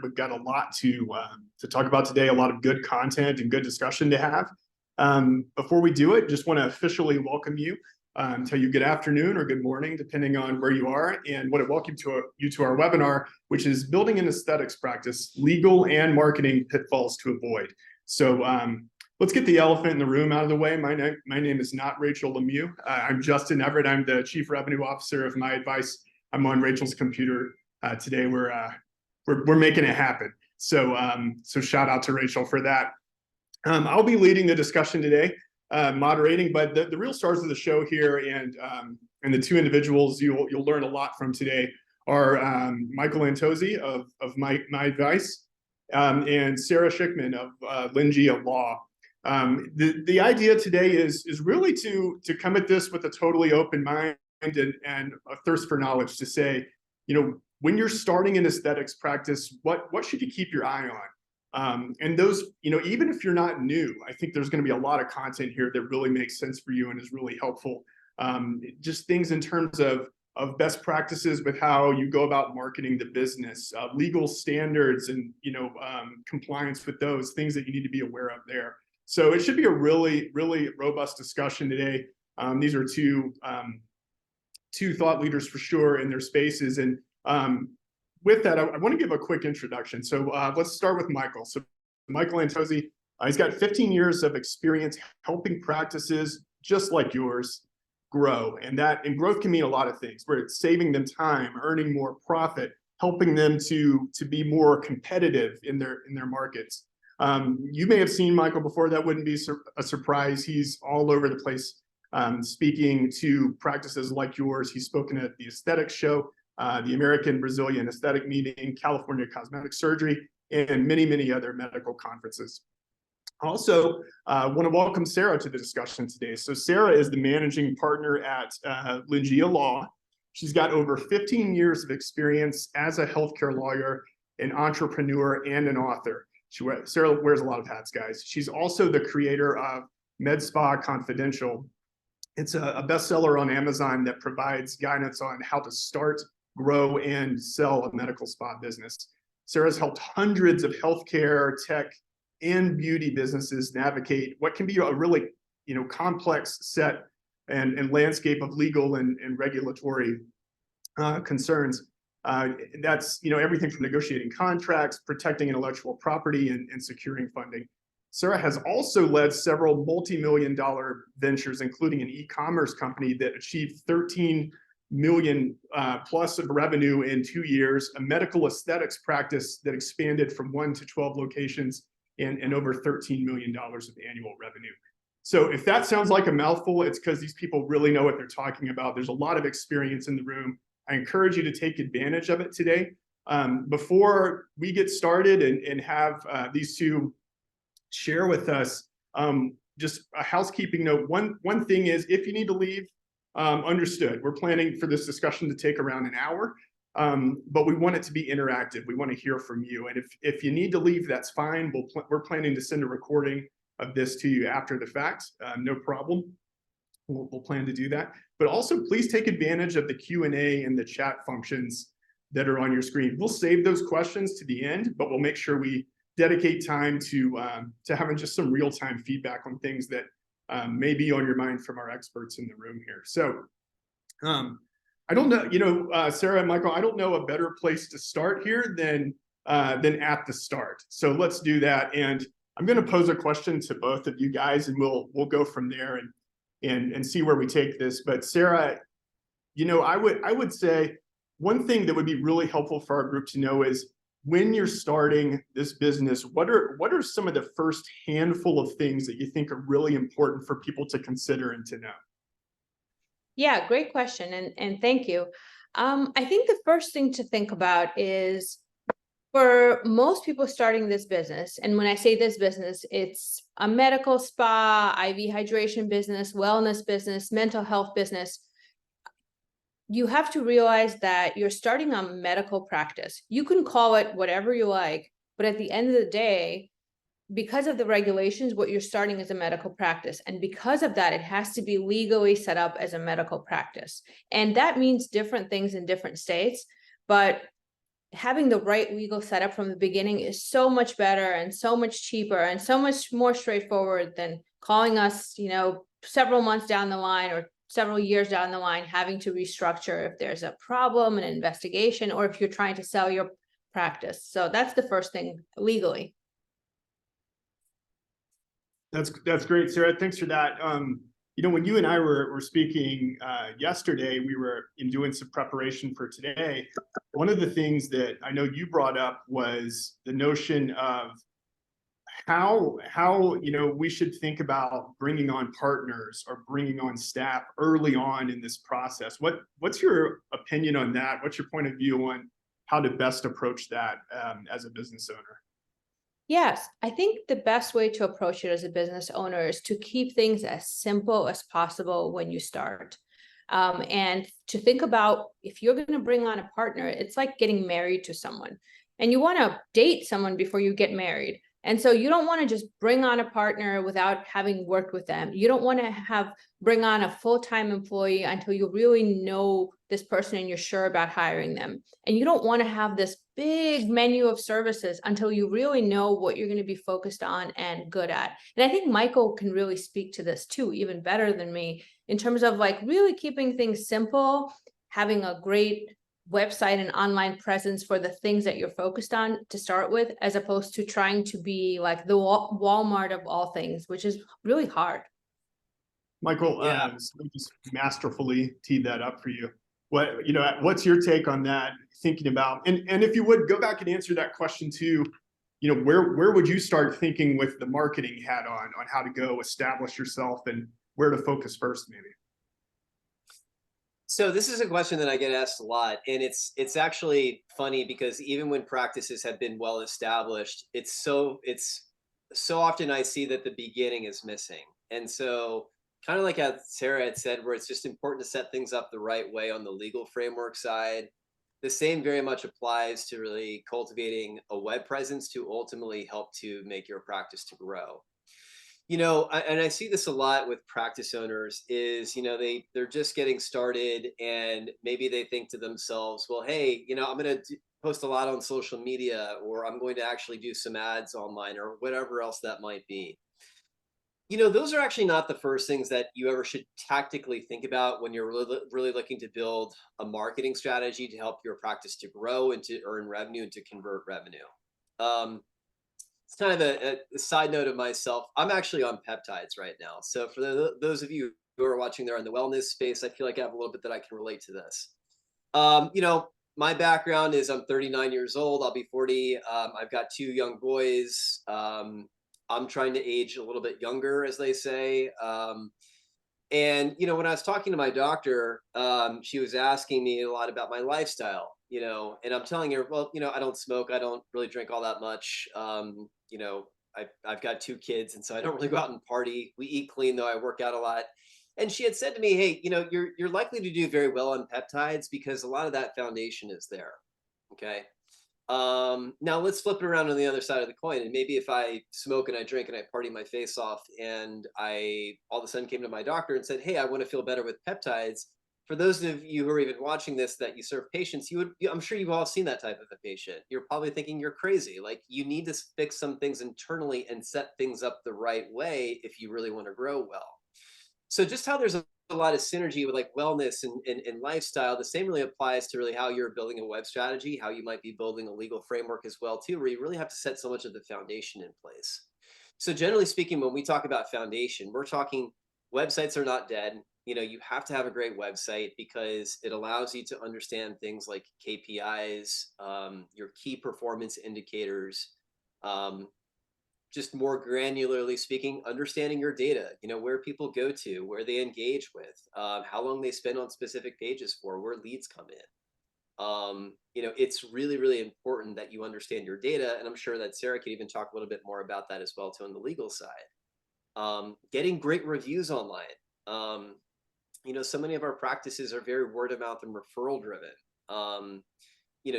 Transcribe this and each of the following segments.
We've got a lot to talk about today, a lot of good content and good discussion to have. Before we do it, just want to officially welcome you, tell you good afternoon or good morning, depending on where you are, and want to welcome you to our webinar, which is Building an Aesthetics Practice, Legal and Marketing Pitfalls to Avoid. So let's get the elephant in the room out of the way. My name is not Rachel Lemieux. I'm Justin Everett. I'm the Chief Revenue Officer of My Advice. I'm on Rachel's computer today. We're making it happen. So shout out to Rachel for that. I'll be leading the discussion today, moderating, but the real stars of the show here and the two individuals you'll learn a lot from today are Michael Antozzi of My Advice and Sarah Schickman of Lingia Law. The idea today is really to come at this with a totally open mind and a thirst for knowledge to say, when you're starting an aesthetics practice, what should you keep your eye on? And those, even if you're not new, I think there's going to be a lot of content here that really makes sense for you and is really helpful. Just things in terms of best practices with how you go about marketing the business, legal standards and, compliance with those things that you need to be aware of there. So it should be a really, really robust discussion today. These are two thought leaders for sure in their spaces. And with that, I want to give a quick introduction. So let's start with Michael. So Michael Antozzi, he's got 15 years of experience helping practices just like yours grow. And growth can mean a lot of things, where it's saving them time, earning more profit, helping them to be more competitive in their markets. You may have seen Michael before. That wouldn't be a surprise. He's all over the place speaking to practices like yours. He's spoken at the Aesthetics Show, the American Brazilian Aesthetic Meeting, California Cosmetic Surgery, and many, many other medical conferences. Also, want to welcome Sarah to the discussion today. So Sarah is the managing partner at Lingia Law. She's got over 15 years of experience as a healthcare lawyer, an entrepreneur, and an author. Sarah wears a lot of hats, guys. She's also the creator of Med Spa Confidential. It's a bestseller on Amazon that provides guidance on how to start, grow, and sell a medical spa business. Sarah's helped hundreds of healthcare, tech, and beauty businesses navigate what can be a really, complex set and landscape of legal and regulatory concerns. That's, everything from negotiating contracts, protecting intellectual property, and securing funding. Sarah has also led several multi-million-dollar ventures, including an e-commerce company that achieved 13 million plus of revenue in 2 years, a medical aesthetics practice that expanded from 1 to 12 locations and over $13 million of annual revenue. So if that sounds like a mouthful, it's because these people really know what they're talking about. There's a lot of experience in the room. I encourage you to take advantage of it today. Before we get started and have these two share with us, just a housekeeping note. One thing is, if you need to leave, understood. We're planning for this discussion to take around an hour, but we want it to be interactive. We want to hear from you. And if you need to leave, that's fine. We're planning to send a recording of this to you after the fact. No problem. We'll plan to do that. But also, please take advantage of the Q&A and the chat functions that are on your screen. We'll save those questions to the end, but we'll make sure we dedicate time to having just some real-time feedback on things that may be on your mind from our experts in the room here. So I don't know, Sarah and Michael, I don't know a better place to start here than at the start. So let's do that. And I'm going to pose a question to both of you guys, and we'll go from there and see where we take this. But Sarah, I would say one thing that would be really helpful for our group to know is, when you're starting this business, what are some of the first handful of things that you think are really important for people to consider and to know? Yeah, great question. And thank you. I think the first thing to think about is, for most people starting this business, and when I say this business, it's a medical spa, IV hydration business, wellness business, mental health business. You have to realize that you're starting a medical practice. You can call it whatever you like, but at the end of the day, because of the regulations, what you're starting is a medical practice. And because of that, it has to be legally set up as a medical practice. And that means different things in different states. But having the right legal setup from the beginning is so much better and so much cheaper and so much more straightforward than calling us, several months down the line or several years down the line, having to restructure if there's a problem, an investigation, or if you're trying to sell your practice. So that's the first thing legally. That's great, Sarah. Thanks for that. When you and I were speaking yesterday, we were in doing some preparation for today. One of the things that I know you brought up was the notion of how we should think about bringing on partners or bringing on staff early on in this process. What's your opinion on that? What's your point of view on how to best approach that as a business owner? Yes, I think the best way to approach it as a business owner is to keep things as simple as possible when you start. And to think about, if you're going to bring on a partner, it's like getting married to someone, and you want to date someone before you get married. And so you don't want to just bring on a partner without having worked with them. You don't want to bring on a full-time employee until you really know this person and you're sure about hiring them. And you don't want to have this big menu of services until you really know what you're going to be focused on and good at. And I think Michael can really speak to this too, even better than me, in terms of like really keeping things simple, having a great website and online presence for the things that you're focused on to start with, as opposed to trying to be like the Walmart of all things, which is really hard. Michael, just masterfully teed that up for you. What's your take on that? Thinking about, and if you would go back and answer that question too, where would you start thinking with the marketing hat on how to go establish yourself and where to focus first, maybe? So this is a question that I get asked a lot, and it's actually funny because even when practices have been well established, it's so often I see that the beginning is missing. And so kind of like as Sarah had said, where it's just important to set things up the right way on the legal framework side, the same very much applies to really cultivating a web presence to ultimately help to make your practice to grow. And I see this a lot with practice owners is, they're just getting started and maybe they think to themselves, well, hey, I'm going to post a lot on social media, or I'm going to actually do some ads online or whatever else that might be. Those are actually not the first things that you ever should tactically think about when you're really looking to build a marketing strategy to help your practice to grow and to earn revenue and to convert revenue. It's kind of a side note of myself. I'm actually on peptides right now. So for those of you who are watching there in the wellness space, I feel like I have a little bit that I can relate to this. My background is I'm 39 years old. I'll be 40. I've got two young boys. I'm trying to age a little bit younger, as they say. And when I was talking to my doctor, she was asking me a lot about my lifestyle, and I'm telling her, well, I don't smoke. I don't really drink all that much. I've got two kids, and so I don't really go out and party. We eat clean, though. I work out a lot. And she had said to me, hey, you're likely to do very well on peptides because a lot of that foundation is there. Okay. Now let's flip it around on the other side of the coin. And maybe if I smoke and I drink and I party my face off and I all of a sudden came to my doctor and said, hey, I want to feel better with peptides. For those of you who are even watching this, that you serve patients, I'm sure you've all seen that type of a patient. You're probably thinking you're crazy. Like, you need to fix some things internally and set things up the right way if you really want to grow well. So just how there's a lot of synergy with like wellness and lifestyle, the same really applies to really how you're building a web strategy, how you might be building a legal framework as well too, where you really have to set so much of the foundation in place. So generally speaking, when we talk about foundation, we're talking websites are not dead. You have to have a great website because it allows you to understand things like KPIs, your key performance indicators, just more granularly speaking, understanding your data, where people go to, where they engage with, how long they spend on specific pages for, where leads come in. It's really, really important that you understand your data. And I'm sure that Sarah could even talk a little bit more about that as well too on the legal side. Getting great reviews online. So many of our practices are very word of mouth and referral driven.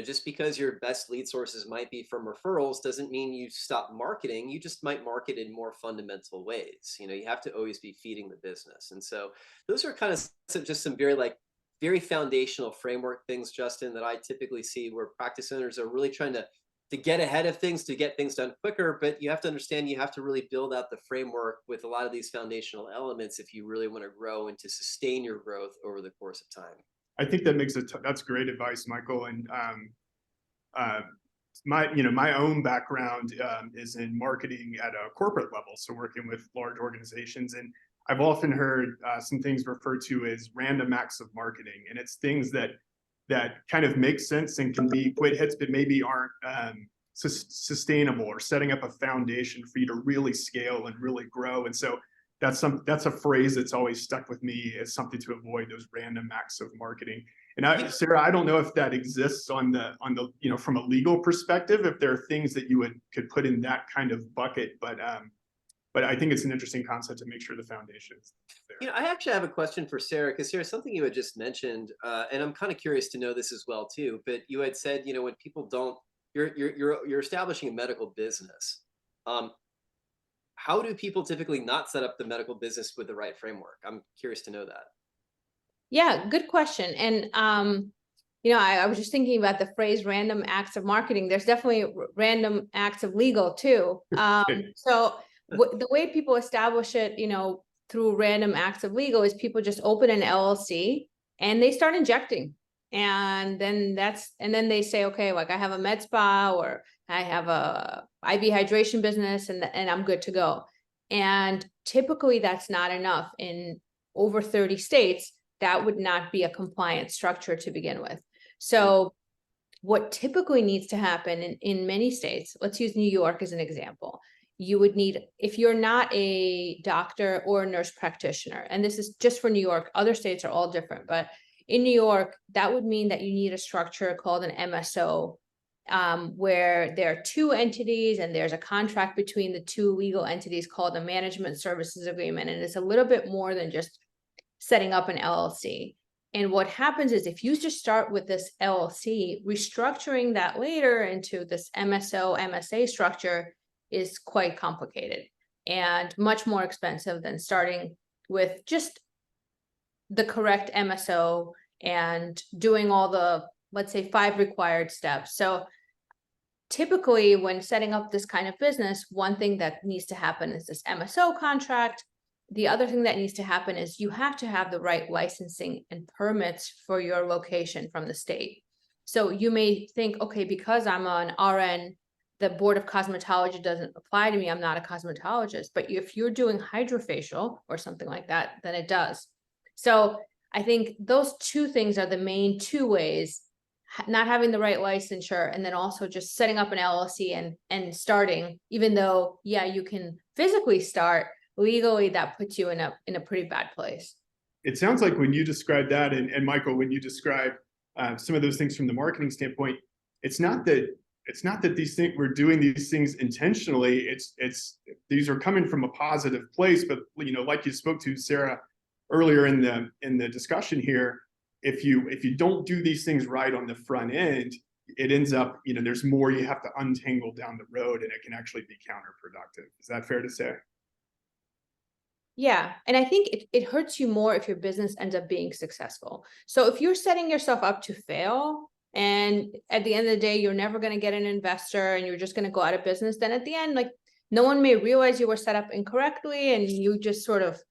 Just because your best lead sources might be from referrals doesn't mean you stop marketing. You just might market in more fundamental ways. You have to always be feeding the business. And so those are kind of just some very like very foundational framework things, Justin, that I typically see where practice owners are really trying to get ahead of things, to get things done quicker. But you have to understand, you have to really build out the framework with a lot of these foundational elements if you really want to grow and to sustain your growth over the course of time. I think that that's great advice, Michael. And uh, my own background is in marketing at a corporate level, so working with large organizations, and I've often heard some things referred to as random acts of marketing, and it's things that kind of make sense and can be quick hits, but maybe aren't sustainable or setting up a foundation for you to really scale and really grow. And so that's a phrase that's always stuck with me as something to avoid, those random acts of marketing. And Sarah, I don't know if that exists on the from a legal perspective, if there are things that you could put in that kind of bucket, but I think it's an interesting concept to make sure the foundation is there. I actually have a question for Sarah, because Sarah, something you had just mentioned, and I'm kind of curious to know this as well too. But you had said, when people don't, you're establishing a medical business. How do people typically not set up the medical business with the right framework? I'm curious to know that. Yeah, good question. And I was just thinking about the phrase random acts of marketing. There's definitely random acts of legal too. So the way people establish it, through random acts of legal is people just open an LLC and they start injecting. And then they say, okay, like I have a med spa or I have a IV hydration business and I'm good to go. And typically that's not enough. In over 30 states, that would not be a compliant structure to begin with. So what typically needs to happen in many states, let's use New York as an example. You would need, if you're not a doctor or a nurse practitioner, and this is just for New York, other states are all different, but in New York, that would mean that you need a structure called an MSO, where there are two entities and there's a contract between the two legal entities called a management services agreement. And it's a little bit more than just setting up an LLC. And what happens is if you just start with this LLC, restructuring that later into this MSO, MSA structure is quite complicated and much more expensive than starting with just the correct MSO and doing all the, let's say, 5 required steps. So typically when setting up this kind of business, one thing that needs to happen is this MSO contract. The other thing that needs to happen is you have to have the right licensing and permits for your location from the state. So you may think, okay, because I'm an RN, the Board of Cosmetology doesn't apply to me. I'm not a cosmetologist. But if you're doing hydrofacial or something like that, then it does. So I think those two things are the main two ways: not having the right licensure, and then also just setting up an LLC and starting, even though, yeah, you can physically start, legally that puts you in a pretty bad place. It sounds like when you describe that, and Michael, when you describe some of those things from the marketing standpoint, it's not that these things, we're doing these things intentionally. It's these are coming from a positive place, but like you spoke to, Sarah, earlier in the discussion here, if you don't do these things right on the front end, it ends up, there's more you have to untangle down the road, and it can actually be counterproductive. Is that fair to say? Yeah. And I think it hurts you more if your business ends up being successful. So if you're setting yourself up to fail, and at the end of the day, you're never going to get an investor and you're just going to go out of business, then at the end, like, no one may realize you were set up incorrectly and you just sort of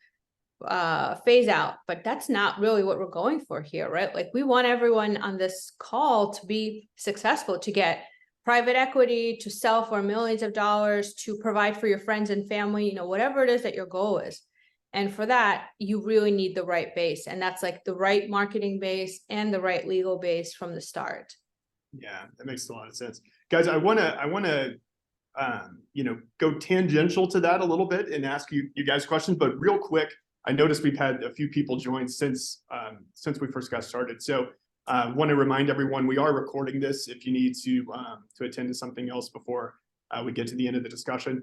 phase out. But that's not really what we're going for here, right? Like, we want everyone on this call to be successful, to get private equity, to sell for millions of dollars, to provide for your friends and family, whatever it is that your goal is. And for that, you really need the right base. And that's like the right marketing base and the right legal base from the start. Yeah, that makes a lot of sense. Guys, I want to go tangential to that a little bit and ask you guys questions, but real quick, I noticed we've had a few people join since we first got started. So want to remind everyone, we are recording this if you need to attend to something else before we get to the end of the discussion.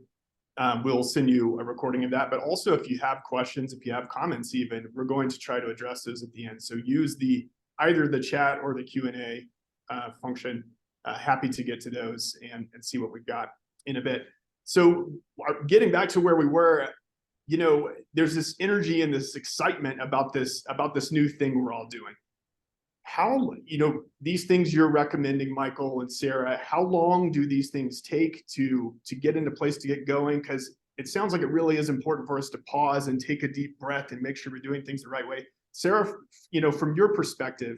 We'll send you a recording of that, but also if you have questions, if you have comments even, we're going to try to address those at the end. So use either the chat or the Q&A function. Happy to get to those and see what we've got in a bit. So getting back to where we were, there's this energy and this excitement about this new thing we're all doing. how, these things you're recommending, Michael and Sarah, how long do these things take to get into place, to get going? Because it sounds like it really is important for us to pause and take a deep breath and make sure we're doing things the right way. Sarah, from your perspective,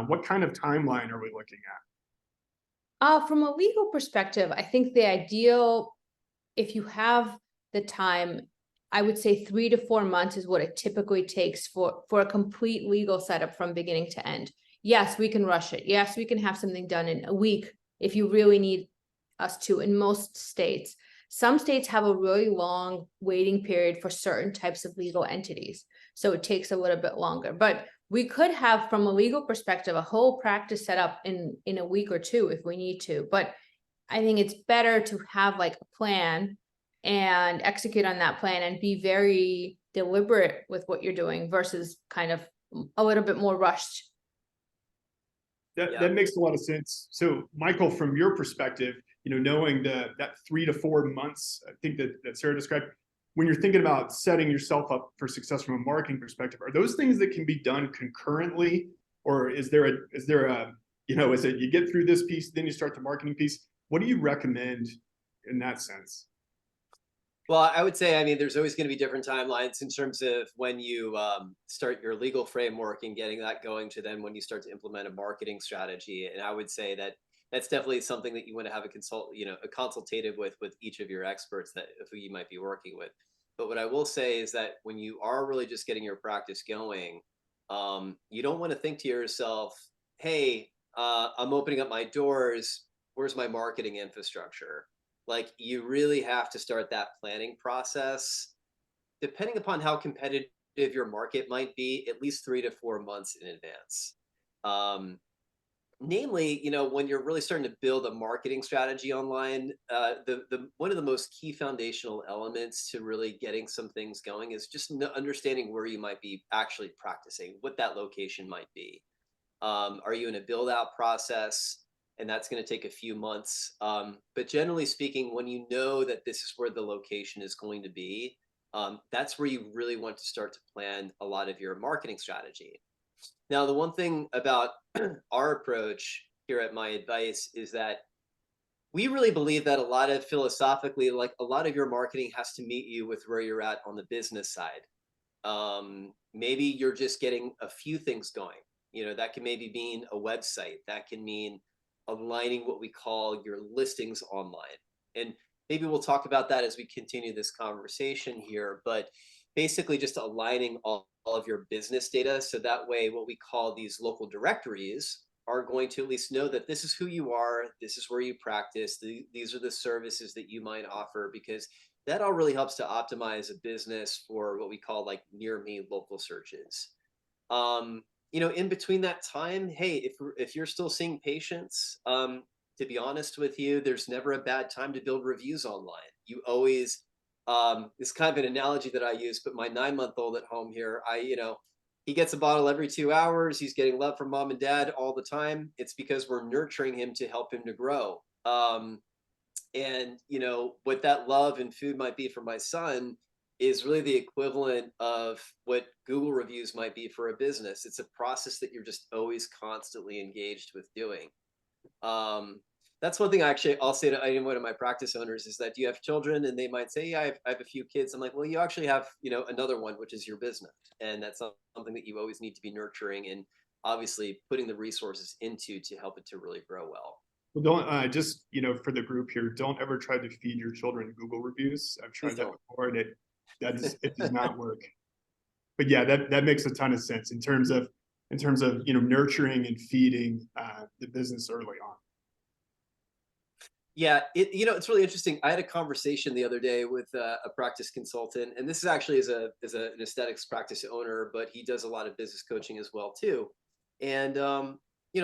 what kind of timeline are we looking at? From a legal perspective, I think the ideal, if you have the time, I would say 3 to 4 months is what it typically takes for a complete legal setup from beginning to end. Yes, we can rush it. Yes, we can have something done in a week if you really need us to, in most states. Some states have a really long waiting period for certain types of legal entities, so it takes a little bit longer. But we could have, from a legal perspective, a whole practice set up in a week or two if we need to. But I think it's better to have like a plan and execute on that plan and be very deliberate with what you're doing versus kind of a little bit more rushed. That makes a lot of sense. So, Michael, from your perspective, knowing that 3 to 4 months, I think that Sarah described, when you're thinking about setting yourself up for success from a marketing perspective, are those things that can be done concurrently, or is there a is it you get through this piece, then you start the marketing piece? What do you recommend in that sense? Well, I would say, I mean, there's always going to be different timelines in terms of when you start your legal framework and getting that going to then when you start to implement a marketing strategy. And I would say that that's definitely something that you want to have a consultative with each of your experts that who you might be working with. But what I will say is that when you are really just getting your practice going, you don't want to think to yourself, "Hey, I'm opening up my doors. Where's my marketing infrastructure?" Like, you really have to start that planning process, depending upon how competitive your market might be, at least 3 to 4 months in advance. Um, Namely, when you're really starting to build a marketing strategy online, the one of the most key foundational elements to really getting some things going is just understanding where you might be actually practicing, what that location might be. Are you in a build out process? And that's going to take a few months. But generally speaking, when you know that this is where the location is going to be, that's where you really want to start to plan a lot of your marketing strategy. Now, the one thing about our approach here at My Advice is that we really believe that a lot of philosophically, like a lot of your marketing has to meet you with where you're at on the business side. Maybe you're just getting a few things going. That can maybe mean a website. That can mean aligning what we call your listings online. And maybe we'll talk about that as we continue this conversation here. But basically, just aligning all of your business data. So that way, what we call these local directories are going to at least know that this is who you are, this is where you practice, these are the services that you might offer, because that all really helps to optimize a business for what we call like near me local searches. In between that time, hey, if you're still seeing patients, to be honest with you, there's never a bad time to build reviews online. You always, it's kind of an analogy that I use, but my 9-month-old at home here, he gets a bottle every 2 hours. He's getting love from mom and dad all the time. It's because we're nurturing him to help him to grow. And what that love and food might be for my son is really the equivalent of what Google reviews might be for a business. It's a process that you're just always constantly engaged with doing. That's one thing I'll say to any one of my practice owners is that, do you have children? And they might say, yeah, I have a few kids. I'm like, well, you actually have, another one, which is your business. And that's something that you always need to be nurturing and obviously putting the resources into to help it to really grow well. Well, don't just, for the group here, don't ever try to feed your children Google reviews. I've tried that before and it does not work. But yeah, that makes a ton of sense in terms of nurturing and feeding the business early on. Yeah, it's really interesting. I had a conversation the other day with a practice consultant, and this is actually as an aesthetics practice owner, but he does a lot of business coaching as well too. And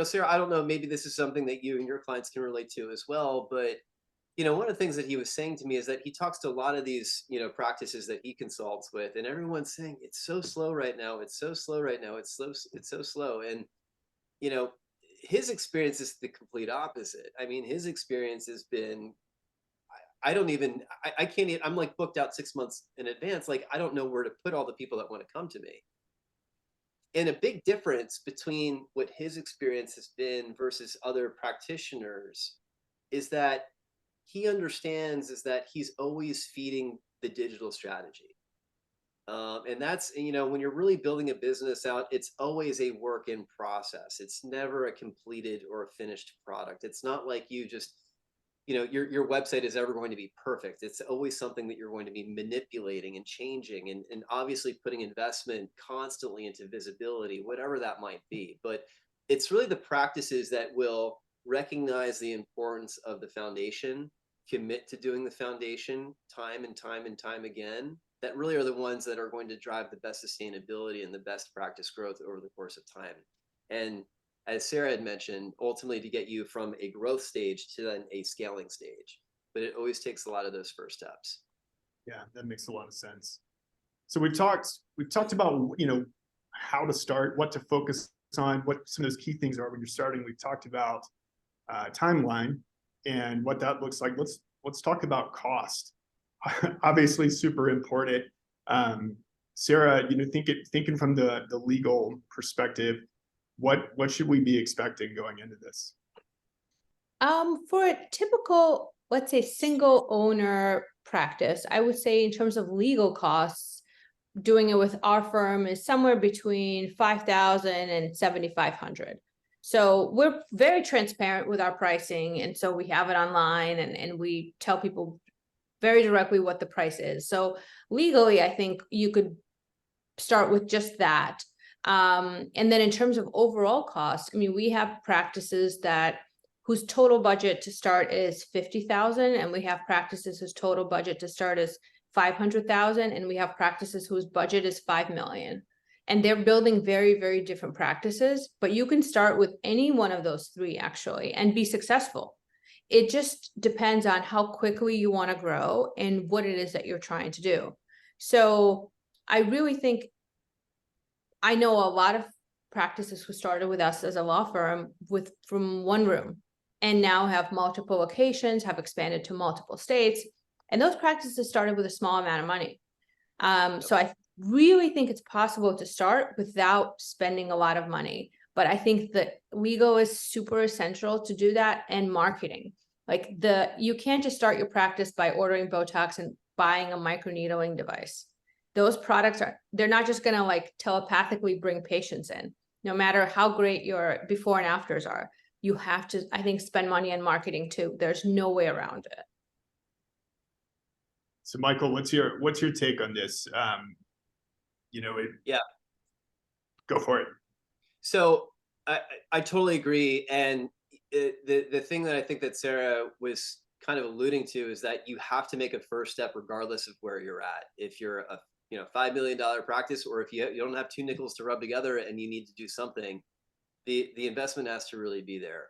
Sarah, I don't know, maybe this is something that you and your clients can relate to as well, but one of the things that he was saying to me is that he talks to a lot of these, practices that he consults with, and everyone's saying it's so slow right now. It's so slow right now. It's slow. It's so slow. And his experience is the complete opposite. I mean, his experience has been, I can't even, I'm like booked out 6 months in advance. Like, I don't know where to put all the people that want to come to me. And a big difference between what his experience has been versus other practitioners is that he understands is that he's always feeding the digital strategy. And that's, when you're really building a business out, it's always a work in process. It's never a completed or a finished product. It's not like you just, your website is ever going to be perfect. It's always something that you're going to be manipulating and changing and obviously putting investment constantly into visibility, whatever that might be. But it's really the practices that will recognize the importance of the foundation, commit to doing the foundation time and time and time again, that really are the ones that are going to drive the best sustainability and the best practice growth over the course of time. And as Sarah had mentioned, ultimately to get you from a growth stage to then a scaling stage. But it always takes a lot of those first steps. Yeah, that makes a lot of sense. So we've talked about, how to start, what to focus on, what some of those key things are when you're starting. We've talked about timeline and what that looks like. Let's talk about cost. Obviously super important. Sarah, thinking from the legal perspective, what should we be expecting going into this? For a typical, let's say, single owner practice, I would say in terms of legal costs, doing it with our firm is somewhere between $5,000 and $7,500. So we're very transparent with our pricing. And so we have it online and we tell people very directly what the price is. So legally, I think you could start with just that. And then in terms of overall costs, I mean, we have practices whose total budget to start is 50,000, and we have practices whose total budget to start is 500,000, and we have practices whose budget is 5 million. And they're building very, very different practices, but you can start with any one of those three actually and be successful. It just depends on how quickly you want to grow and what it is that you're trying to do. So I really think I know a lot of practices who started with us as a law firm from one room and now have multiple locations, have expanded to multiple states. And those practices started with a small amount of money. So I really think it's possible to start without spending a lot of money. But I think that legal is super essential to do that, and marketing. You can't just start your practice by ordering Botox and buying a microneedling device. Those products they're not just going to telepathically bring patients in. No matter how great your before and afters are, you have to, I think, spend money on marketing too. There's no way around it. So Michael, what's your take on this? Yeah, go for it. So I totally agree. And the thing that I think that Sarah was kind of alluding to is that you have to make a first step regardless of where you're at. If you're a $5 million practice, or if you don't have two nickels to rub together and you need to do something, the investment has to really be there.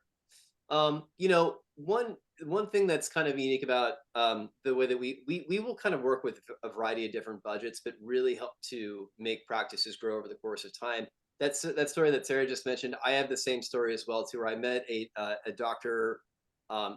One thing that's kind of unique about the way that we will kind of work with a variety of different budgets, but really help to make practices grow over the course of time. That story that Sarah just mentioned, I have the same story as well too, where I met a doctor,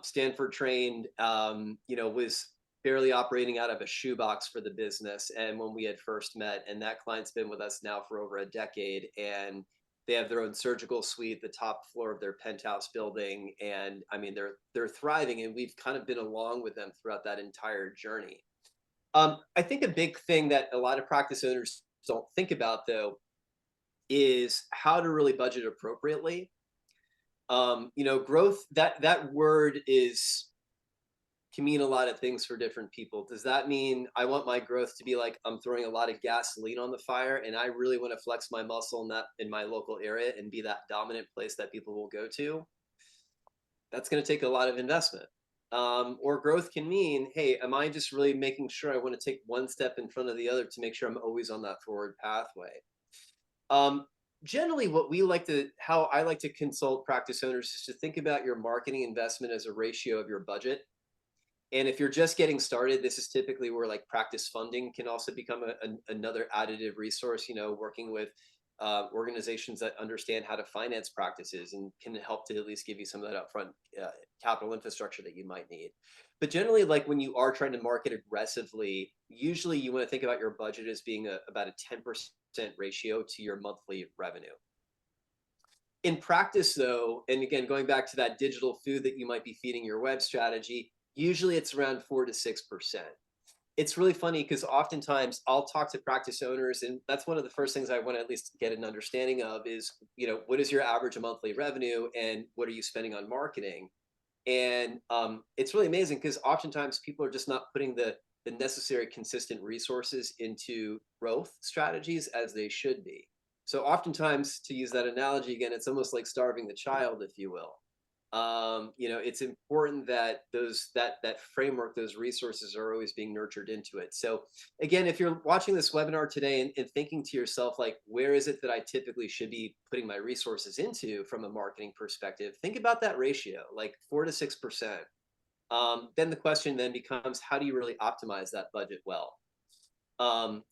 Stanford trained, was barely operating out of a shoebox for the business. And when we had first met, and that client's been with us now for over a decade, and they have their own surgical suite, the top floor of their penthouse building. And I mean, they're thriving, and we've kind of been along with them throughout that entire journey. I think a big thing that a lot of practice owners don't think about though, is how to really budget appropriately. Growth, that word can mean a lot of things for different people. Does that mean I want my growth to be like I'm throwing a lot of gasoline on the fire and I really want to flex my muscle in my local area and be that dominant place that people will go to? That's going to take a lot of investment. Or growth can mean, hey, am I just really making sure I want to take one step in front of the other to make sure I'm always on that forward pathway? Generally, how I like to consult practice owners is to think about your marketing investment as a ratio of your budget. And if you're just getting started, this is typically where practice funding can also become another additive resource, working with organizations that understand how to finance practices and can help to at least give you some of that upfront capital infrastructure that you might need. But generally, when you are trying to market aggressively, usually you want to think about your budget as being about a 10% ratio to your monthly revenue. In practice, though, and again, going back to that digital food that you might be feeding your web strategy, usually it's around 4 to 6%. It's really funny because oftentimes I'll talk to practice owners, and that's one of the first things I want to at least get an understanding of is, what is your average monthly revenue and what are you spending on marketing? And it's really amazing because oftentimes people are just not putting the necessary consistent resources into growth strategies as they should be. So oftentimes, to use that analogy again, it's almost like starving the child, if you will. It's important that that framework, those resources are always being nurtured into it. So again, if you're watching this webinar today and thinking to yourself, like, where is it that I typically should be putting my resources into from a marketing perspective? Think about that ratio, like 4 to 6%. Then the question then becomes, how do you really optimize that budget well?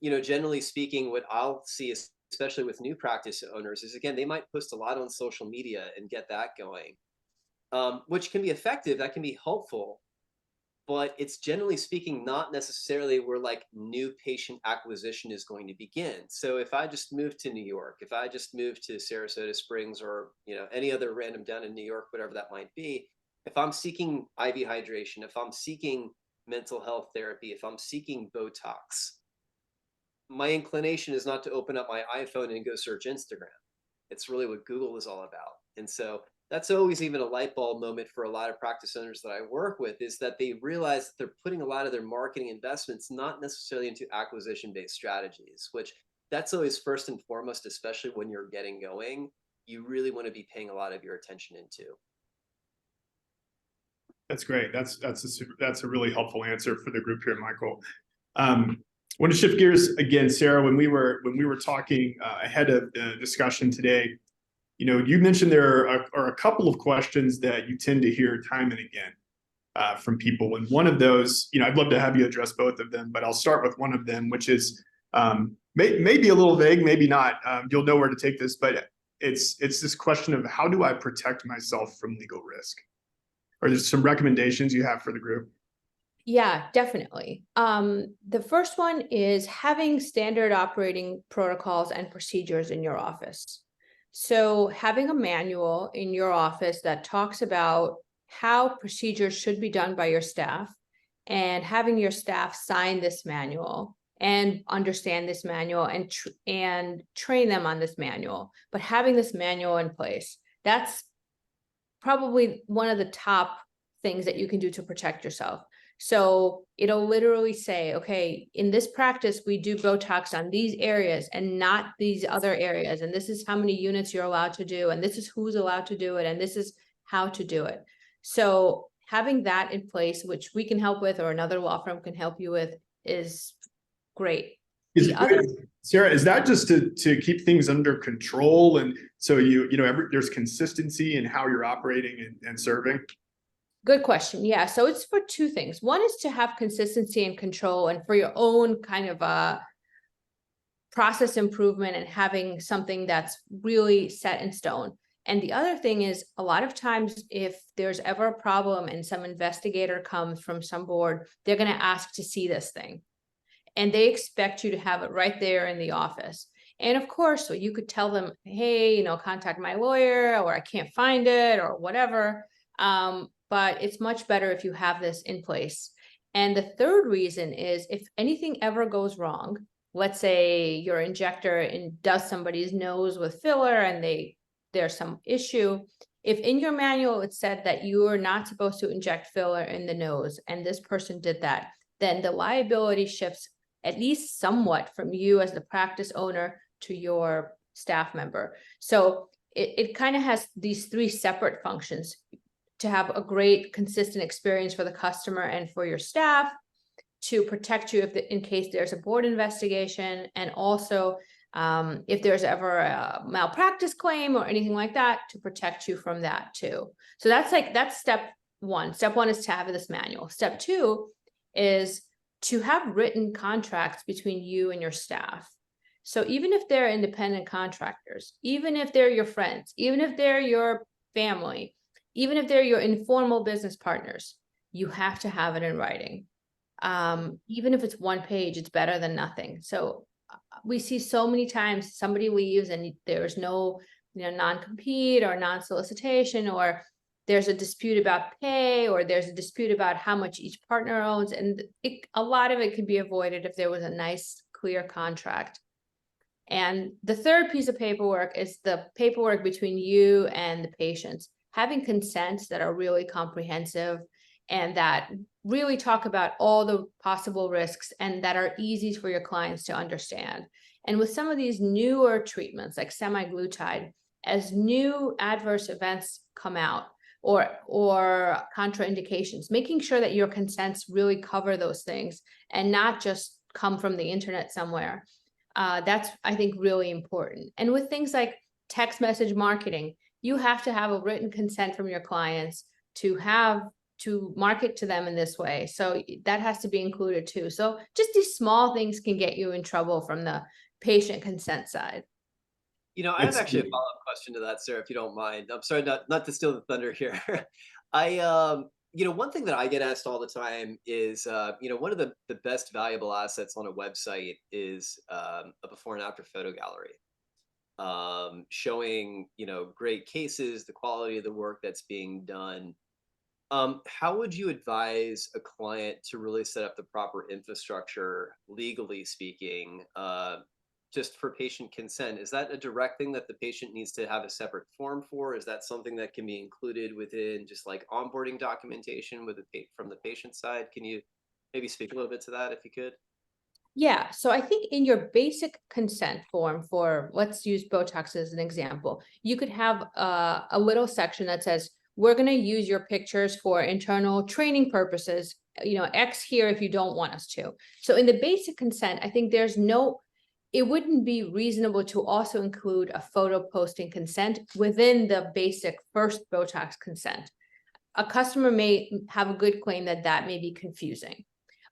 Generally speaking, what I'll see is, especially with new practice owners, is again, they might post a lot on social media and get that going. Which can be effective, that can be helpful, but it's generally speaking not necessarily where like new patient acquisition is going to begin. So if I just moved to New York, if I just moved to Sarasota Springs, or any other random down in New York, whatever that might be, if I'm seeking IV hydration, if I'm seeking mental health therapy, if I'm seeking Botox, my inclination is not to open up my iPhone and go search Instagram. It's really what Google is all about. And so that's always even a light bulb moment for a lot of practice owners that I work with, is that they realize that they're putting a lot of their marketing investments not necessarily into acquisition-based strategies, which that's always first and foremost, especially when you're getting going, you really want to be paying a lot of your attention into. That's great. That's a really helpful answer for the group here, Michael. I want to shift gears again, Sarah. When we were talking ahead of the discussion today, you mentioned there are a couple of questions that you tend to hear time and again from people. And one of those, I'd love to have you address both of them, but I'll start with one of them, which is maybe a little vague, maybe not. You'll know where to take this, but it's this question of, how do I protect myself from legal risk? Or there's some recommendations you have for the group? Yeah, definitely. The first one is having standard operating protocols and procedures in your office. So having a manual in your office that talks about how procedures should be done by your staff, and having your staff sign this manual and understand this manual and train them on this manual, but having this manual in place, that's probably one of the top things that you can do to protect yourself. So it'll literally say, okay, in this practice, we do Botox on these areas and not these other areas. And this is how many units you're allowed to do. And this is who's allowed to do it. And this is how to do it. So having that in place, which we can help with, or another law firm can help you with, is great. Sarah, is that just to keep things under control? And so there's consistency in how you're operating and serving? Good question. Yeah. So it's for two things. One is to have consistency and control, and for your own kind of process improvement and having something that's really set in stone. And the other thing is, a lot of times if there's ever a problem and some investigator comes from some board, they're going to ask to see this thing. And they expect you to have it right there in the office. And of course, so you could tell them, hey, contact my lawyer, or I can't find it, or whatever. But it's much better if you have this in place. And the third reason is, if anything ever goes wrong, let's say your injector does somebody's nose with filler and there's some issue. If in your manual it said that you are not supposed to inject filler in the nose, and this person did that, then the liability shifts at least somewhat from you as the practice owner to your staff member. So it kind of has these three separate functions: to have a great consistent experience for the customer and for your staff, to protect you in case there's a board investigation, and also if there's ever a malpractice claim or anything like that, to protect you from that too. So that's step one. Step one is to have this manual. Step two is to have written contracts between you and your staff. So even if they're independent contractors, even if they're your friends, even if they're your family, even if they're your informal business partners, you have to have it in writing. Even if it's one page, it's better than nothing. So we see so many times somebody leaves and there's no, non-compete or non-solicitation, or there's a dispute about pay, or there's a dispute about how much each partner owns. And a lot of it could be avoided if there was a nice, clear contract. And the third piece of paperwork is the paperwork between you and the patients. Having consents that are really comprehensive and that really talk about all the possible risks and that are easy for your clients to understand. And with some of these newer treatments like semaglutide, as new adverse events come out or contraindications, making sure that your consents really cover those things and not just come from the internet somewhere. That's, I think, really important. And with things like text message marketing, you have to have a written consent from your clients to market to them in this way. So that has to be included too. So just these small things can get you in trouble from the patient consent side. I have actually a follow-up question to that, Sarah, if you don't mind. I'm sorry, not to steal the thunder here. One thing that I get asked all the time is, one of the best valuable assets on a website is a before and after photo gallery, showing, great cases, the quality of the work that's being done. How would you advise a client to really set up the proper infrastructure, legally speaking, just for patient consent? Is that a direct thing that the patient needs to have a separate form for? Is that something that can be included within just like onboarding documentation from the patient side? Can you maybe speak a little bit to that if you could? Yeah, so I think in your basic consent form for, let's use Botox as an example, you could have a little section that says, we're going to use your pictures for internal training purposes, X here if you don't want us to. So in the basic consent, I think it wouldn't be reasonable to also include a photo posting consent within the basic first Botox consent. A customer may have a good claim that may be confusing.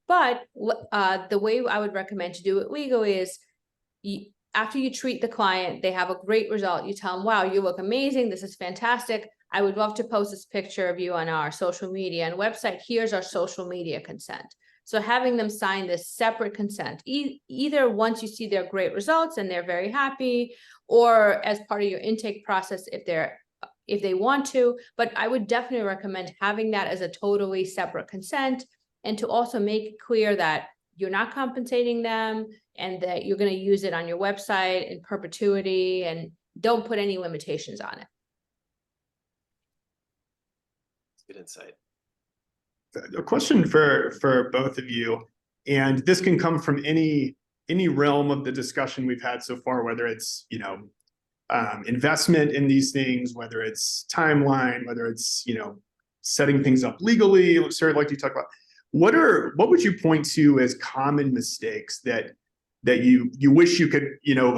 But the way I would recommend to do it legally is after you treat the client, they have a great result. You tell them, wow, you look amazing. This is fantastic. I would love to post this picture of you on our social media and website. Here's our social media consent. So having them sign this separate consent, either once you see their great results and they're very happy, or as part of your intake process if they want to. But I would definitely recommend having that as a totally separate consent, and to also make it clear that you're not compensating them and that you're going to use it on your website in perpetuity, and don't put any limitations on it. Good insight. A question for both of you, and this can come from any realm of the discussion we've had so far, whether it's investment in these things, whether it's timeline, whether it's setting things up legally. Sarah, like you talk about, what would you point to as common mistakes that you wish you could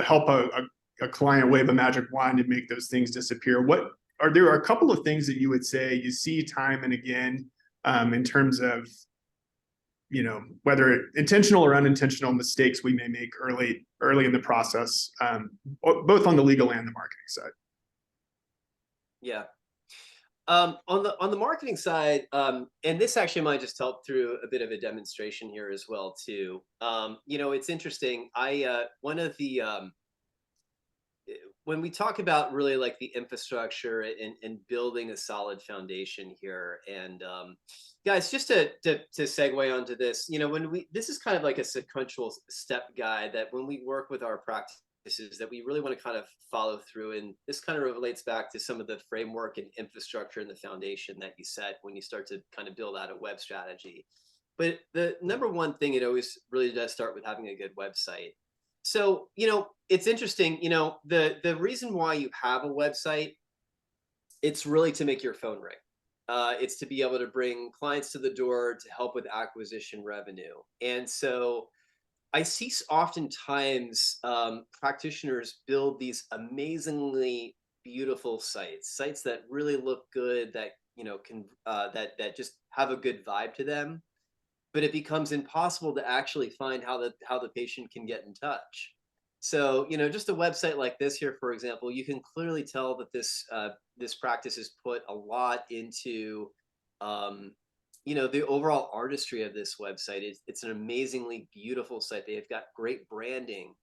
help a client wave a magic wand and make those things disappear? What are there a couple of things that you would say you see time and again, in terms of whether intentional or unintentional mistakes we may make early in the process, both on the legal and the marketing side? Yeah. On the marketing side, and this actually might just help through a bit of a demonstration here as well too. It's interesting. One of the when we talk about really like the infrastructure and building a solid foundation here, and guys, just to segue onto this, this is kind of like a sequential step guide that when we work with our practices that we really want to kind of follow through, and this kind of relates back to some of the framework and infrastructure and the foundation that you set when you start to kind of build out a web strategy. But the number one thing, it always really does start with having a good website. So, it's interesting, the reason why you have a website, it's really to make your phone ring. It's to be able to bring clients to the door to help with acquisition revenue. And so I see oftentimes practitioners build these amazingly beautiful sites that really look good, that, can that just have a good vibe to them. But it becomes impossible to actually find how the patient can get in touch. So, just a website like this here, for example, you can clearly tell that this practice has put a lot into, the overall artistry of this website. It's an amazingly beautiful site. They've got great branding.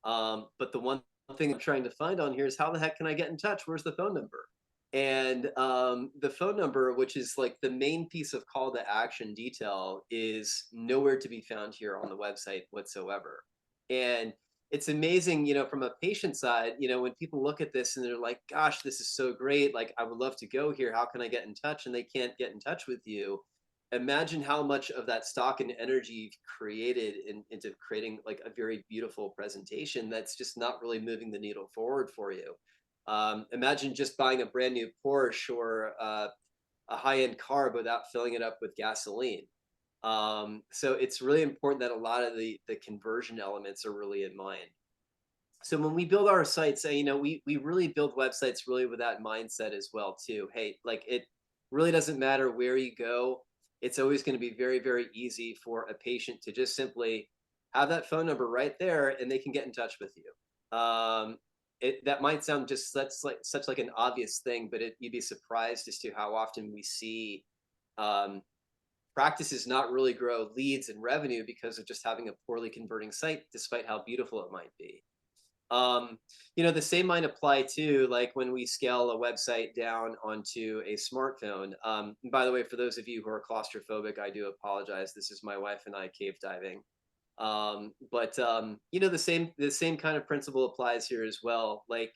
But the one thing I'm trying to find on here is how the heck can I get in touch? Where's the phone number? And the phone number, which is like the main piece of call to action detail, is nowhere to be found here on the website whatsoever. And it's amazing, from a patient side, when people look at this and they're like, gosh, this is so great. Like, I would love to go here. How can I get in touch? And they can't get in touch with you. Imagine how much of that stock and energy you've created into creating like a very beautiful presentation that's just not really moving the needle forward for you. Imagine just buying a brand new Porsche or a high-end car without filling it up with gasoline. So it's really important that a lot of the conversion elements are really in mind. So when we build our sites, we really build websites really with that mindset as well too. Hey, like it really doesn't matter where you go. It's always going to be very, very easy for a patient to just simply have that phone number right there and they can get in touch with you. That might sound just such like an obvious thing, but you'd be surprised as to how often we see practices not really grow leads and revenue because of just having a poorly converting site, despite how beautiful it might be. The same might apply to like when we scale a website down onto a smartphone. And by the way, for those of you who are claustrophobic, I do apologize. This is my wife and I cave diving. But the same kind of principle applies here as well. Like,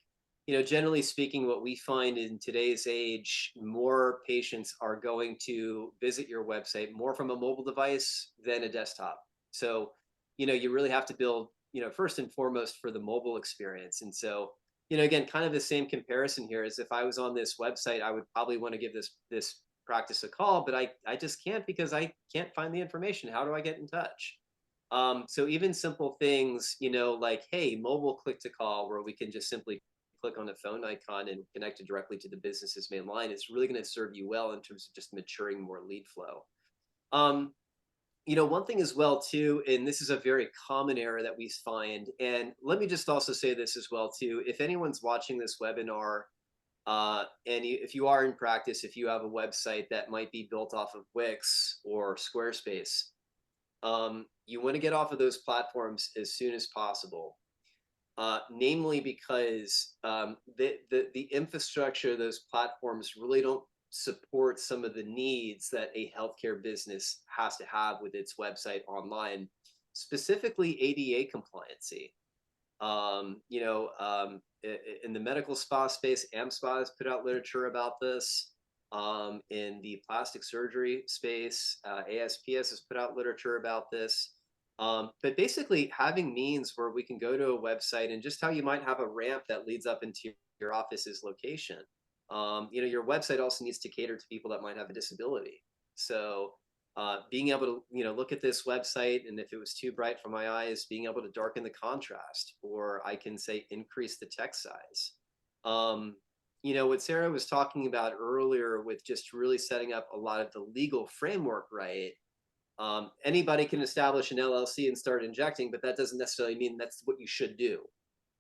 generally speaking, what we find in today's age, more patients are going to visit your website more from a mobile device than a desktop. So, you really have to build, first and foremost for the mobile experience. And so, again, kind of the same comparison here is if I was on this website, I would probably want to give this practice a call, but I just can't because I can't find the information. How do I get in touch? So even simple things, like, hey, mobile click to call, where we can just simply click on the phone icon and connect it directly to the business's main line, is really going to serve you well in terms of just maturing more lead flow. One thing as well too, and this is a very common error that we find, and let me just also say this as well too, if anyone's watching this webinar, if you are in practice, if you have a website that might be built off of Wix or Squarespace, you want to get off of those platforms as soon as possible. Namely because the infrastructure of those platforms really don't support some of the needs that a healthcare business has to have with its website online, specifically ADA compliancy. In the medical spa space, AmSpa has put out literature about this. In the plastic surgery space, ASPS has put out literature about this. But basically having means where we can go to a website and just how you might have a ramp that leads up into your office's location. Your website also needs to cater to people that might have a disability. So being able to, look at this website, and if it was too bright for my eyes, being able to darken the contrast, or I can say increase the text size. What Sarah was talking about earlier with just really setting up a lot of the legal framework, right? Anybody can establish an LLC and start injecting, but that doesn't necessarily mean that's what you should do.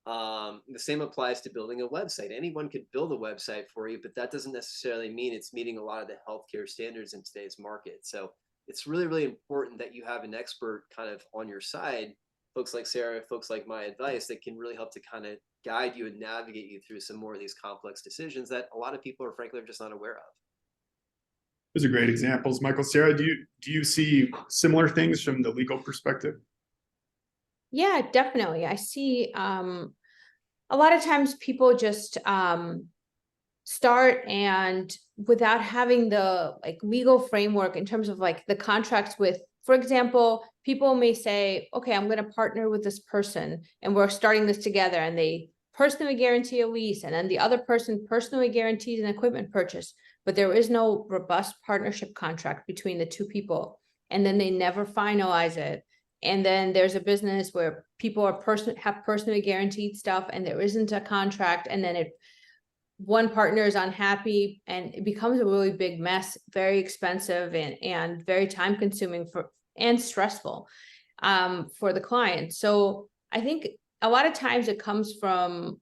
The same applies to building a website. Anyone could build a website for you, but that doesn't necessarily mean it's meeting a lot of the healthcare standards in today's market. So it's really, really important that you have an expert kind of on your side, folks like Sarah, folks like my advice, that can really help to kind of guide you and navigate you through some more of these complex decisions that a lot of people are frankly just not aware of. Those are great examples. Michael, Sarah, do you see similar things from the legal perspective? Yeah, definitely. I see a lot of times people just start and without having the legal framework in terms of the contracts with, for example, people may say, okay, I'm going to partner with this person and we're starting this together, and they personally guarantee a lease, and then the other person personally guarantees an equipment purchase, but there is no robust partnership contract between the two people, and then they never finalize it. And then there's a business where people have personally guaranteed stuff and there isn't a contract, and then one partner is unhappy and it becomes a really big mess, very expensive and very time consuming and stressful for the client. So I think a lot of times it comes from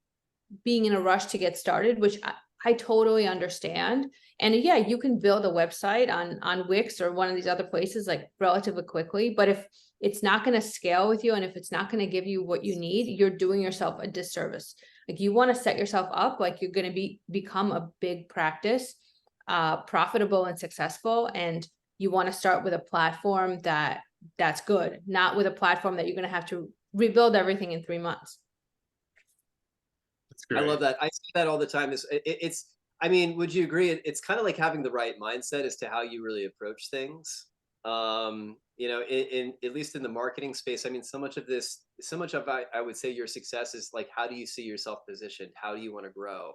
being in a rush to get started, which I totally understand. And yeah, you can build a website on Wix or one of these other places like relatively quickly, but if it's not going to scale with you and if it's not going to give you what you need, you're doing yourself a disservice. Like you want to set yourself up like you're going to become a big practice, profitable and successful, and you want to start with a platform that's good, not with a platform that you're going to have to rebuild everything in 3 months. That's great. I love that. I see that all the time. It's I mean, would you agree? It's kind of like having the right mindset as to how you really approach things. You know, in at least in the marketing space, I mean, so much of I would say your success is like, how do you see yourself positioned? How do you want to grow?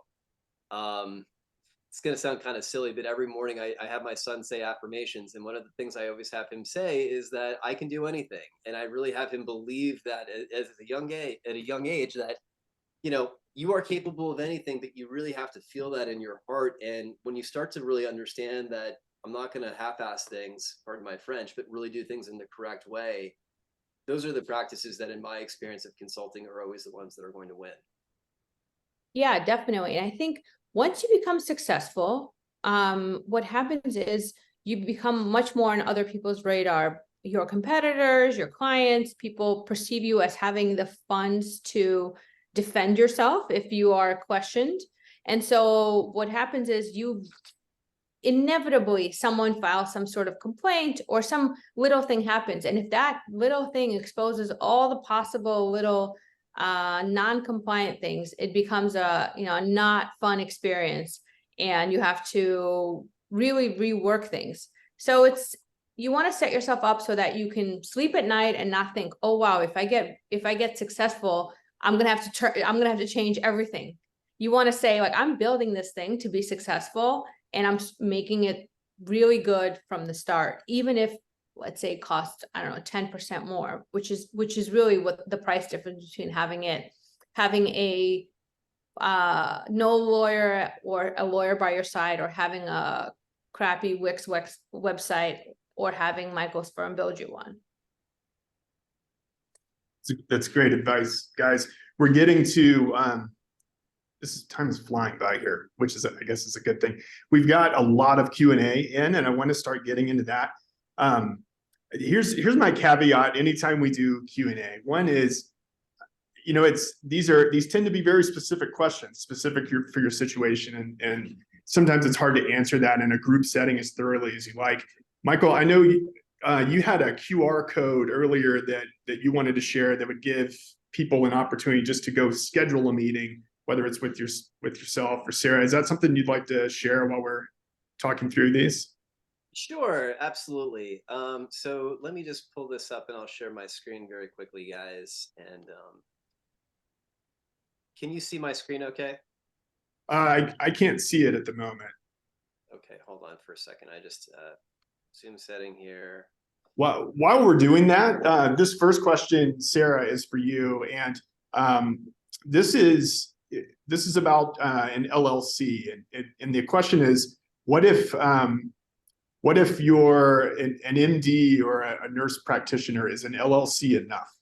It's going to sound kind of silly, but every morning I have my son say affirmations. And one of the things I always have him say is that I can do anything. And I really have him believe that at a young age that, you know, you are capable of anything, but you really have to feel that in your heart. And when you start to really understand that I'm not going to half-ass things, pardon my French, but really do things in the correct way, those are the practices that in my experience of consulting are always the ones that are going to win. Yeah, definitely. And I think once you become successful, what happens is you become much more on other people's radar. Your competitors, your clients, people perceive you as having the funds to defend yourself if you are questioned. And so what happens is you inevitably someone files some sort of complaint or some little thing happens. And if that little thing exposes all the possible little non-compliant things, it becomes a not fun experience, and you have to really rework things. So you want to set yourself up so that you can sleep at night and not think, oh wow, if I get successful, I'm gonna have to change everything. You want to say, like, I'm building this thing to be successful, and I'm making it really good from the start, even if, let's say, it costs, I don't know, 10% more, which is really what the price difference between having a no lawyer or a lawyer by your side, or having a crappy Wix website, or having Michael's firm build you one. That's great advice, guys. We're getting to time is flying by here, which is, I guess, is a good thing. We've got a lot of Q&A in, and I want to start getting into that. Here's my caveat. Anytime we do Q&A, one is, you know, these tend to be very specific questions, specific for your situation, and sometimes it's hard to answer that in a group setting as thoroughly as you like. Michael, I know you had a QR code earlier that you wanted to share that would give people an opportunity just to go schedule a meeting, whether it's with yourself or Sarah. Is that something you'd like to share while we're talking through these? Sure, absolutely. So let me just pull this up and I'll share my screen very quickly, guys. And can you see my screen okay? I can't see it at the moment. Okay, hold on for a second. I just Zoom setting here. Well, while we're doing that, this first question, Sarah, is for you, and this is about an LLC, and the question is, what if you're an MD or a nurse practitioner? Is an LLC enough?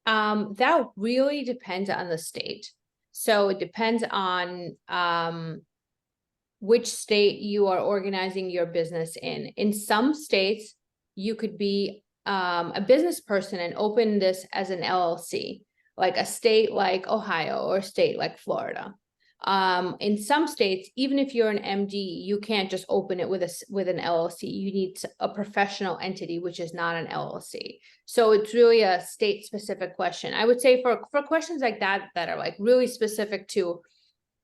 That really depends on the state. So it depends on which state you are organizing your business in. In some states, you could be a business person and open this as an LLC, like a state like Ohio or a state like Florida. In some states, even if you're an MD, you can't just open it with an LLC. You need a professional entity, which is not an LLC. So it's really a state specific question. I would say for questions like that are like really specific to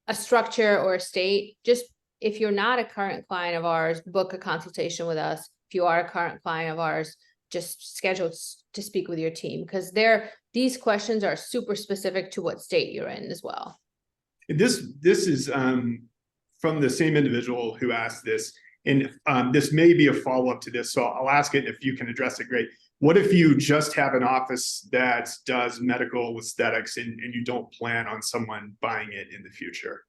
a structure or a state, just if you're not a current client of ours, book a consultation with us. If you are a current client of ours, just schedule to speak with your team, because these questions are super specific to what state you're in as well. This is from the same individual who asked this, and this may be a follow-up to this, so I'll ask it. If you can address it, great. What if you just have an office that does medical aesthetics and you don't plan on someone buying it in the future?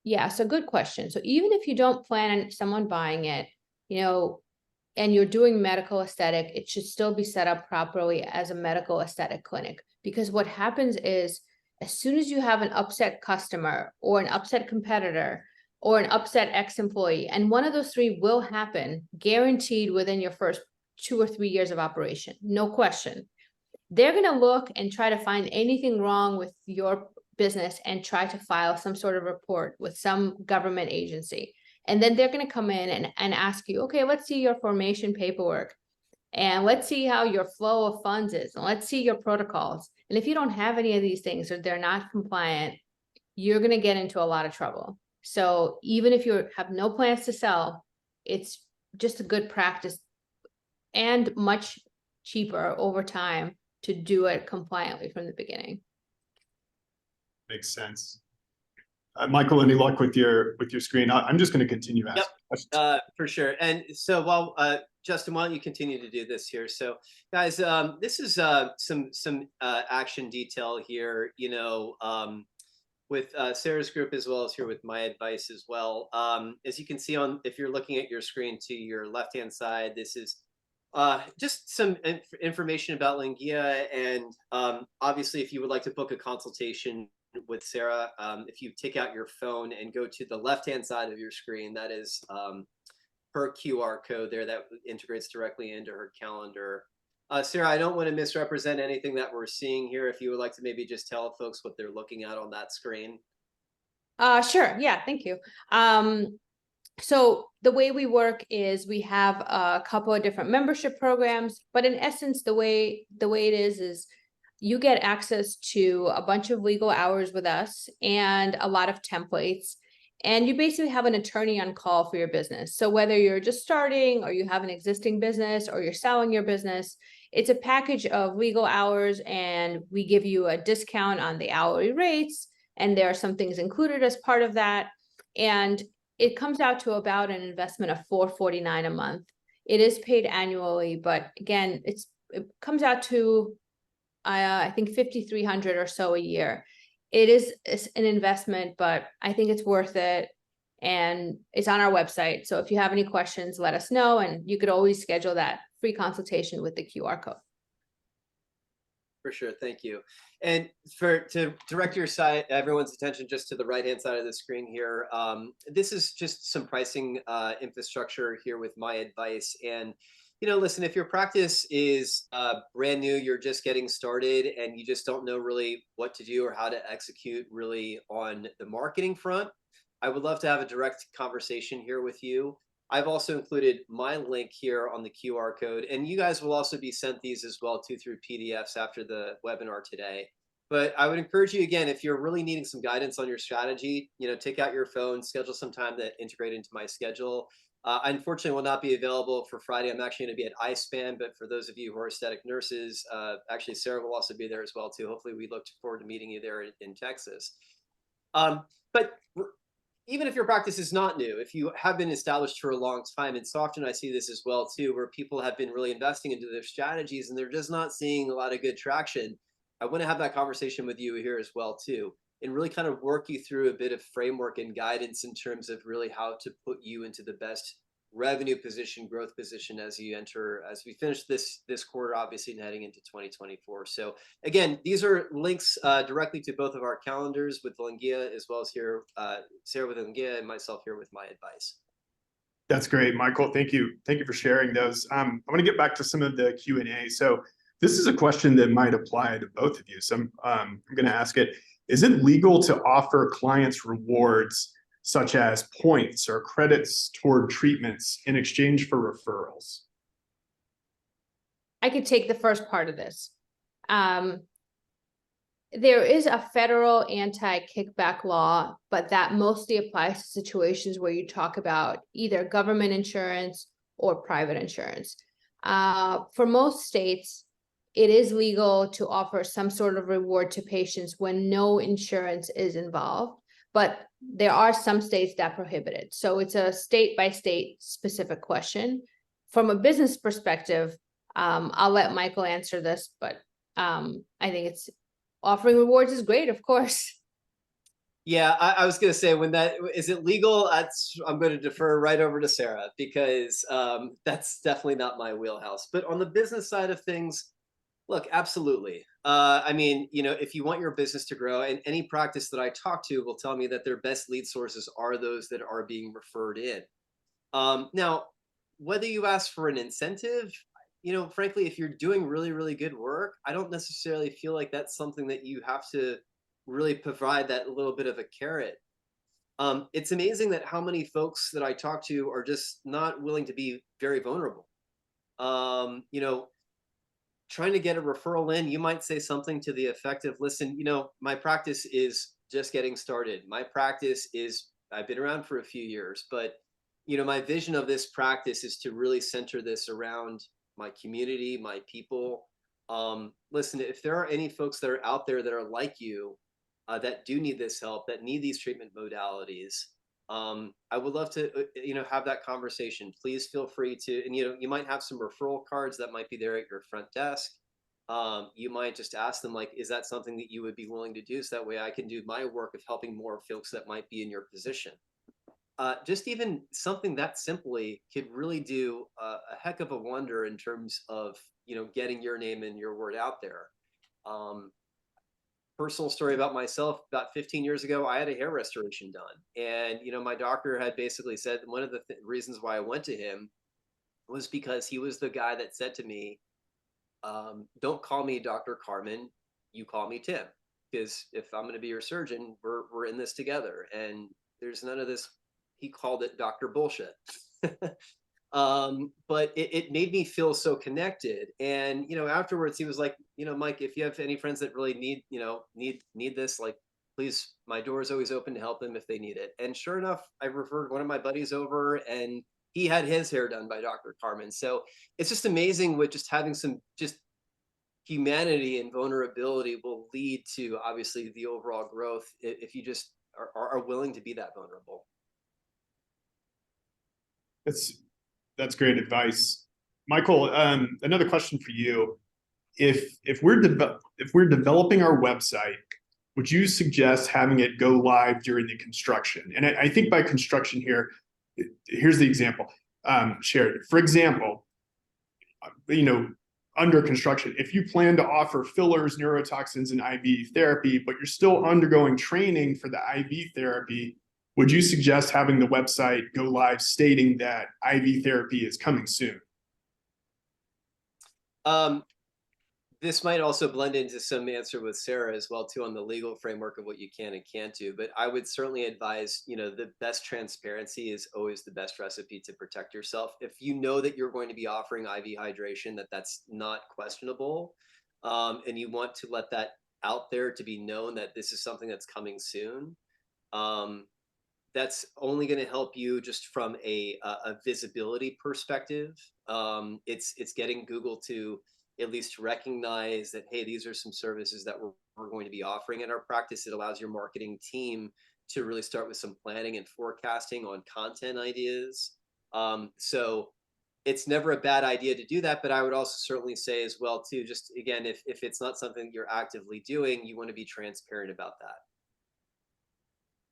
Yeah, so good question. So even if you don't plan on someone buying it, and you're doing medical aesthetic, it should still be set up properly as a medical aesthetic clinic. Because what happens is, as soon as you have an upset customer or an upset competitor or an upset ex-employee, and one of those three will happen, guaranteed within your first 2 or 3 years of operation, no question. They're going to look and try to find anything wrong with your business and try to file some sort of report with some government agency. And then they're going to come in and ask you, okay, let's see your formation paperwork. And let's see how your flow of funds is. And let's see your protocols. And if you don't have any of these things or they're not compliant, you're going to get into a lot of trouble. So even if you have no plans to sell, it's just a good practice and much cheaper over time to do it compliantly from the beginning. Makes sense. Michael, any luck with your screen? I'm just going to continue asking questions. For sure. And so while Justin, why don't you continue to do this here? So guys, this is some action detail here, you know, with Sarah's group as well as here with my advice as well. As you can see on, if you're looking at your screen to your left-hand side, this is just some information about Lingia. And obviously, if you would like to book a consultation with Sarah, if you take out your phone and go to the left-hand side of your screen, that is her QR code there that integrates directly into her calendar. Sarah, I don't want to misrepresent anything that we're seeing here. If you would like to maybe just tell folks what they're looking at on that screen. Sure. Yeah, thank you. So the way we work is we have a couple of different membership programs, but in essence, the way it is you get access to a bunch of legal hours with us and a lot of templates. And you basically have an attorney on call for your business. So whether you're just starting or you have an existing business or you're selling your business, it's a package of legal hours and we give you a discount on the hourly rates. And there are some things included as part of that. And it comes out to about an investment of $449 a month. It is paid annually, but again, it comes out to I think $5,300 or so a year. It's an investment, but I think it's worth it. And it's on our website. So if you have any questions, let us know. And you could always schedule that free consultation with the QR code. For sure. Thank you. And to direct everyone's attention just to the right-hand side of the screen here, this is just some pricing infrastructure here with my advice. And you know, listen, if your practice is brand new, you're just getting started and you just don't know really what to do or how to execute really on the marketing front, I would love to have a direct conversation here with you. I've also included my link here on the QR code, and you guys will also be sent these as well too through PDFs after the webinar today. But I would encourage you again, if you're really needing some guidance on your strategy, you know, take out your phone, schedule some time to integrate into my schedule. I unfortunately will not be available for Friday. I'm actually going to be at iSpan, but for those of you who are aesthetic nurses, actually Sarah will also be there as well too. Hopefully we look forward to meeting you there in Texas. But even if your practice is not new, if you have been established for a long time, and so often I see this as well too, where people have been really investing into their strategies and they're just not seeing a lot of good traction, I want to have that conversation with you here as well too, and really kind of work you through a bit of framework and guidance in terms of really how to put you into the best revenue position, growth position as we finish this quarter, obviously, and heading into 2024. So again, these are links directly to both of our calendars with Lingia, as well as here, Sarah with Lingia and myself here with my advice. That's great, Michael. Thank you. Thank you for sharing those. I want to get back to some of the Q&A. So this is a question that might apply to both of you. So I'm going to ask it. Is it legal to offer clients rewards such as points or credits toward treatments in exchange for referrals? I could take the first part of this. There is a federal anti-kickback law, but that mostly applies to situations where you talk about either government insurance or private insurance. For most states, it is legal to offer some sort of reward to patients when no insurance is involved, but there are some states that prohibit it. So it's a state by state specific question. From a business perspective, I'll let Michael answer this, but I think it's offering rewards is great, of course. Yeah, I was going to say, is it legal? I'm going to defer right over to Sarah, because that's definitely not my wheelhouse. But on the business side of things, Look, absolutely. I mean, if you want your business to grow, and any practice that I talk to will tell me that their best lead sources are those that are being referred in. Now, whether you ask for an incentive, frankly, if you're doing really, really good work, I don't necessarily feel like that's something that you have to really provide that little bit of a carrot. It's amazing that how many folks that I talk to are just not willing to be very vulnerable. Um, you know, Trying to get a referral in, you might say something to the effect of, listen, my practice is just getting started. My practice is, I've been around for a few years, but my vision of this practice is to really center this around my community, my people. Listen, if there are any folks that are out there that are like you, that do need this help, that need these treatment modalities, I would love to, have that conversation. Please feel free to, and you might have some referral cards that might be there at your front desk. You might just ask them, like, is that something that you would be willing to do? So that way I can do my work of helping more folks that might be in your position. Just even something that simply could really do a heck of a wonder in terms of, getting your name and your word out there. Um, Personal story about myself: about 15 years ago, I had a hair restoration done, and my doctor had basically said one of the reasons why I went to him was because he was the guy that said to me, don't call me Dr. Carmen, you call me Tim, because if I'm going to be your surgeon, we're in this together, and there's none of this. He called it Dr. Bullshit. But it made me feel so connected. And afterwards he was like, Mike, if you have any friends that really need this, like, please, my door is always open to help them if they need it. And sure enough, I referred one of my buddies over, and he had his hair done by Dr. Carmen. So it's just amazing, with just having some just humanity and vulnerability will lead to obviously the overall growth, if you just are willing to be that vulnerable. That's great advice. Michael, another question for you. If we're developing our website, would you suggest having it go live during the construction? And I think by construction here, here's the example shared. For example, under construction, if you plan to offer fillers, neurotoxins, and IV therapy, but you're still undergoing training for the IV therapy, would you suggest having the website go live stating that IV therapy is coming soon? This might also blend into some answer with Sarah as well too, on the legal framework of what you can and can't do. But I would certainly advise, the best transparency is always the best recipe to protect yourself. If you know that you're going to be offering IV hydration, that's not questionable, and you want to let that out there to be known that this is something that's coming soon. That's only going to help you just from a visibility perspective. It's getting Google to at least recognize that, hey, these are some services that we're going to be offering in our practice. It allows your marketing team to really start with some planning and forecasting on content ideas. So it's never a bad idea to do that, but I would also certainly say as well too, just again, if it's not something you're actively doing, you want to be transparent about that.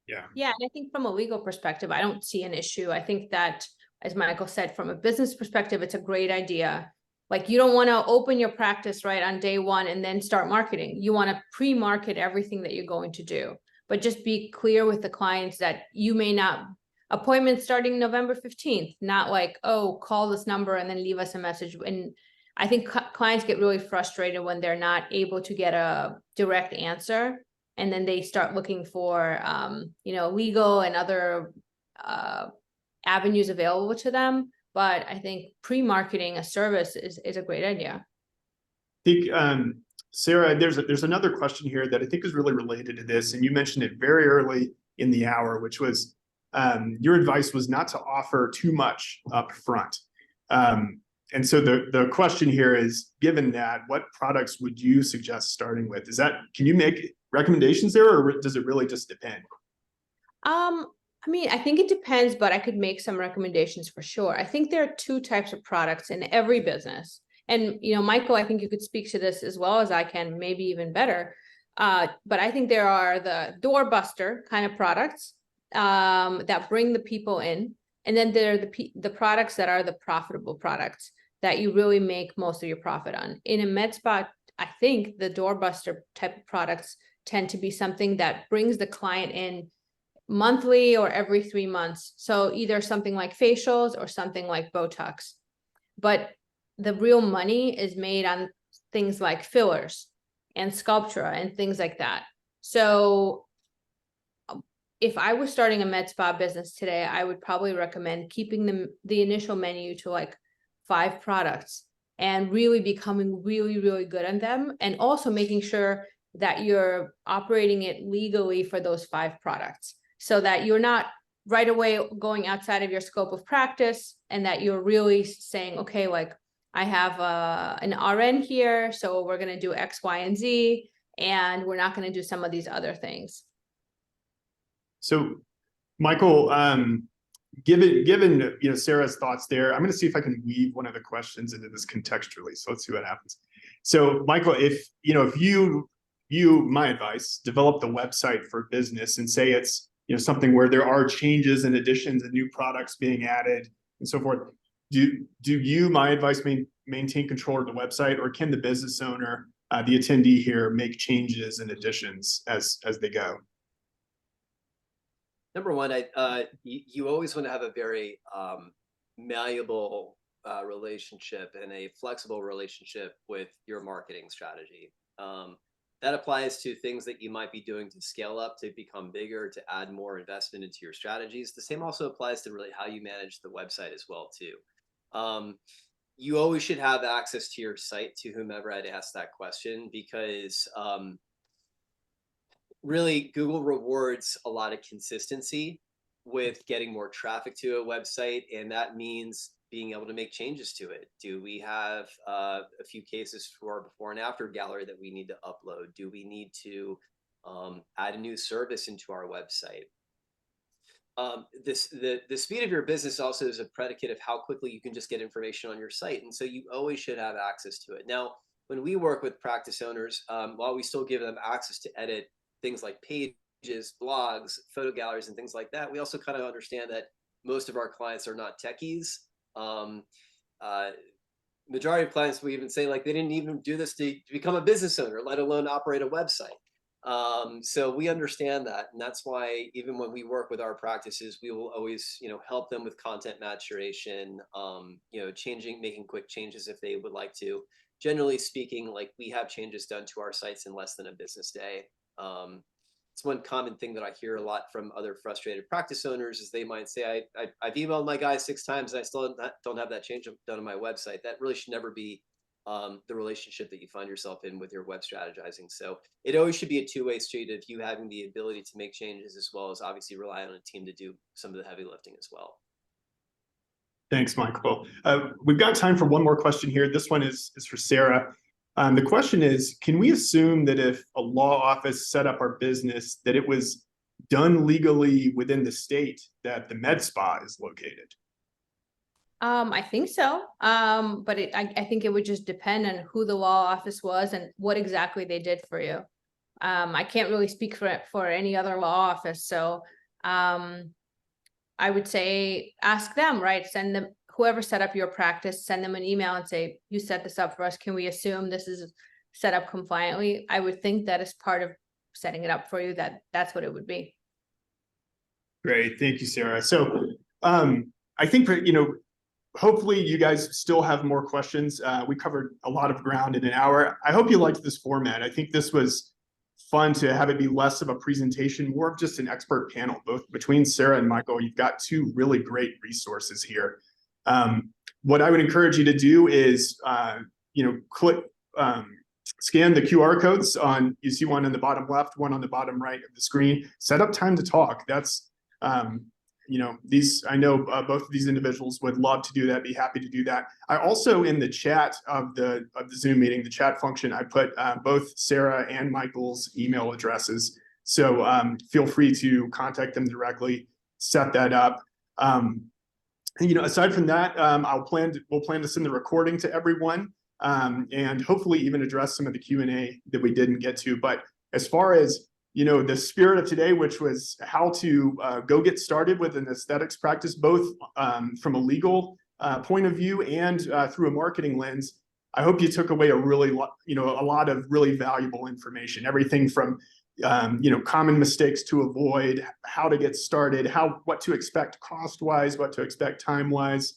Yeah. Yeah, and I think from a legal perspective, I don't see an issue. I think that, as Michael said, from a business perspective, it's a great idea. Like, you don't want to open your practice right on day one and then start marketing. You want to pre-market everything that you're going to do, but just be clear with the clients that you may not, appointment starting November 15th, not like, oh, call this number and then leave us a message. And I think clients get really frustrated when they're not able to get a direct answer. And then they start looking for, legal and other avenues available to them. But I think pre-marketing a service is a great idea. I think, Sarah, there's another question here that I think is really related to this, and you mentioned it very early in the hour, which was your advice was not to offer too much up front. And so the question here is, given that, what products would you suggest starting with? Can you make recommendations there, or does it really just depend? I mean, I think it depends, but I could make some recommendations for sure. I think there are two types of products in every business. And, Michael, I think you could speak to this as well as I can, maybe even better. But I think there are the doorbuster kind of products that bring the people in. And then there are the products that are the profitable products that you really make most of your profit on. In a med spa I think the doorbuster type of products tend to be something that brings the client in monthly or every 3 months. So either something like facials or something like Botox. But the real money is made on things like fillers and Sculptra and things like that. So if I was starting a med spa business today, I would probably recommend keeping the initial menu to like 5 products and really becoming really, really good at them. And also making sure that you're operating it legally for those 5 products so that you're not right away going outside of your scope of practice, and that you're really saying, okay, like I have an RN here, so we're going to do X, Y, and Z, and we're not going to do some of these other things. So, Michael, given Sarah's thoughts there, I'm going to see if I can weave one of the questions into this contextually. So let's see what happens. So, Michael, if you, my advice, develop the website for business and say it's something where there are changes and additions and new products being added and so forth, do you, my advice, maintain control of the website, or can the business owner, the attendee here, make changes and additions as they go? Number one, you always want to have a very malleable relationship and a flexible relationship with your marketing strategy. That applies to things that you might be doing to scale up, to become bigger, to add more investment into your strategies. The same also applies to really how you manage the website as well too. You always should have access to your site to whomever I'd ask that question, because really Google rewards a lot of consistency with getting more traffic to a website, and that means being able to make changes to it. Do we have a few cases for before and after gallery that we need to upload? Do we need to add a new service into our website? The speed of your business also is a predicate of how quickly you can just get information on your site, and so you always should have access to it. Now, when we work with practice owners, while we still give them access to edit things like pages, blogs, photo galleries, and things like that, we also kind of understand that most of our clients are not techies. Majority of clients, we even say, like, they didn't even do this to become a business owner, let alone operate a website. So we understand that, and that's why even when we work with our practices, we will always, help them with content maturation, making quick changes if they would like to. Generally speaking, like, we have changes done to our sites in less than a business day. It's one common thing that I hear a lot from other frustrated practice owners is they might say, I've emailed my guy 6 times and I still don't have that change done on my website. That really should never be the relationship that you find yourself in with your web strategizing. So it always should be a two-way street of you having the ability to make changes, as well as obviously rely on a team to do some of the heavy lifting as well. Thanks, Michael. We've got time for one more question here. This one is for Sarah. The question is, can we assume that if a law office set up our business, that it was done legally within the state that the med spa is located? I think so. But I think it would just depend on who the law office was and what exactly they did for you. I can't really speak for any other law office. So I would say ask them, right? Send them, whoever set up your practice, send them an email and say, you set this up for us. Can we assume this is set up compliantly? I would think that as part of setting it up for you, that's what it would be. Great. Thank you, Sarah. So I think, hopefully you guys still have more questions. We covered a lot of ground in an hour. I hope you liked this format. I think this was fun to have it be less of a presentation, more of just an expert panel. Both between Sarah and Michael, you've got 2 really great resources here. What I would encourage you to do is, click, scan the QR codes you see one on the bottom left, one on the bottom right of the screen. Set up time to talk. That's, I know both of these individuals would love to do that, be happy to do that. I also, in the chat of the Zoom meeting, the chat function, I put both Sarah and Michael's email addresses. So feel free to contact them directly, set that up. Aside from that, we'll plan to send the recording to everyone, and hopefully even address some of the Q&A that we didn't get to. But as far as the spirit of today, which was how to go get started with an aesthetics practice, both from a legal point of view and through a marketing lens, I hope you took away a lot of really valuable information, everything from common mistakes to avoid, how to get started, what to expect cost-wise, what to expect time-wise.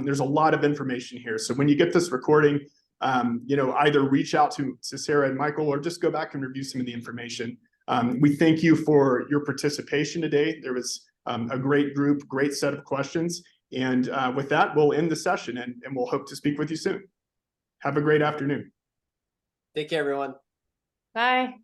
There's a lot of information here. So when you get this recording, either reach out to Sarah and Michael or just go back and review some of the information. We thank you for your participation today. There was a great group, great set of questions. And with that, we'll end the session and we'll hope to speak with you soon. Have a great afternoon. Take care, everyone. Bye.